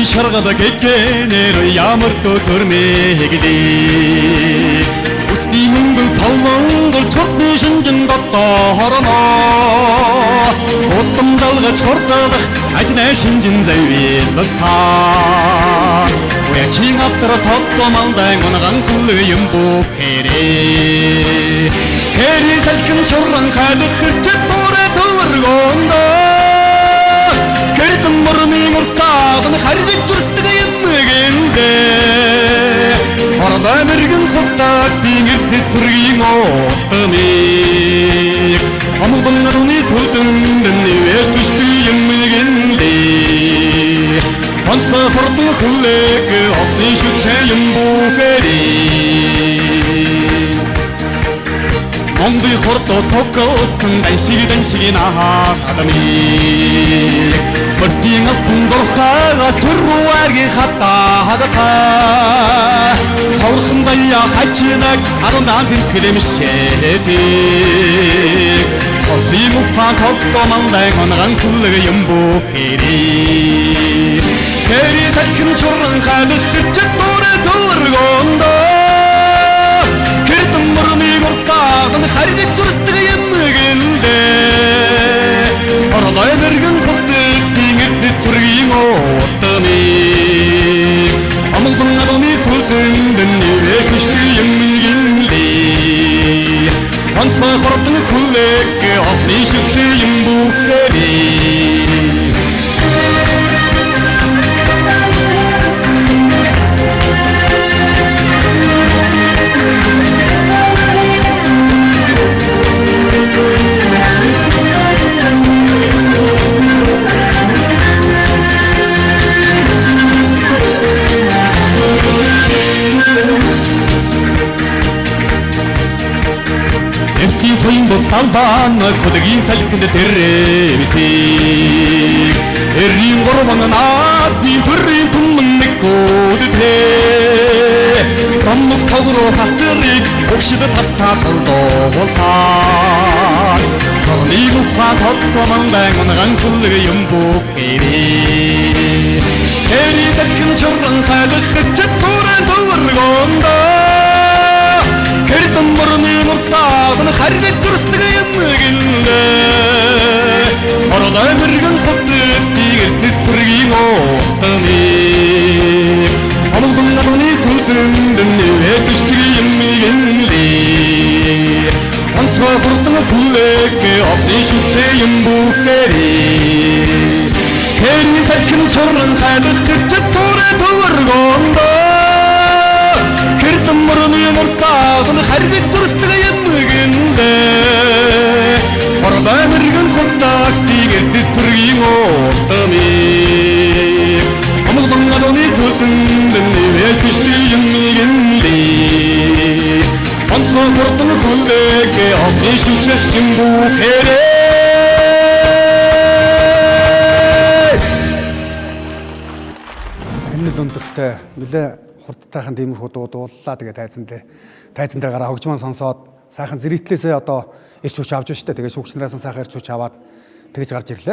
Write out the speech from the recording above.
шаргада гэкэнэр ямар төзөрмэглээ Усны мөнгө салмангол чортны шинжин доттоо хороноо Утам далгаж хортодох ажнаа шинжин завилсаа Уячин автара тодтомалдан унаган хүлэг юм бүхэрээ Хэри салхин чуран хадах хэрчэт дурэ төвөргөндөө Хэрдэн мөрний мөрсаадан харигд зүрстэг юм нэгэндээ Орлоо мэргэн хутаг бингэр тэцэргийн отомыг Амган наруны сүлдэн нэвэж түштэй юм нэгэндээ Онцгой хурдан хүлэг отны шүтээ юм бүхэрээ Монгол хорто цогцсон даншиг наадамыг Мөртийн алтан горхаагаас төррүүагийн хатаа Ховрхон даяа хачинаг арундaan тэнцгэлэмшээсийг Холлын уфаан тодтомалдан оноган хүлэг юм бүхэрээ Хэри салхин чуран хадах хэрчэт дурэ төвөргөндөө Хэрдэн мөрний мөрсаадан харигд зүрстэг юм нэгэндээ Орлоо мэргэн хутаг бингэр тэцэргийн отомыг Амгалан наруны сүлдэн нэвэж түштэй юм нэгэндээ Онцгой хурдан хүлэг отны шүтээ юм бүхэрээ Талбан хөдөгийн салхинд тэрэмсийг Эрийн гурван наадны төрийн түмэн нэггүүдтэй Раммуг тавруу хатырыг өгшид татаа толдоолсаа Tornыг ухаан тодтомалдан унаган хүлэг юм бүхэрээ Хэри салхин чуран хадах хэрчэт дурэ төвөргөндөө Хэрдэн мөрний мөрсаадан харигд зүрстэг юм нэгэндээ Орлоо мэргэн хутаг бингэр тэцэргийн отомыг Амгалан наруны сүлдэн нэвэж түштэй юм нэгэндээ Онцгой хурдан хүлэг отны шүтээ юм бүхэрээ Хэри салхин чуран хадах хэрчэт дурэ төвөргөндөө Хэрдэн мөрний мөрсаадан харигд зүрстэг юм нэгэндээ Орлоо мэргэн хутаг бингэр тэцэргийн отомыг Амгалан наруны сүлдэн нэвэж түштэй юм нэгэндээ Онцгой хурдан хүлэг отны шүтээ юм бүхэрээ Энэ л өндөртэй нэлээ хурдтайхан тиймэрхүү дууллаа тэгээ тайзан дээр гараа хөгжмөн сонсоод сайхан зэрэгтлээсээ одоо ирч хүч авч байна шүү дээ. Тэгээ шүүгч нараас сайхан ирч хүч аваад тэгж гарч ирлээ.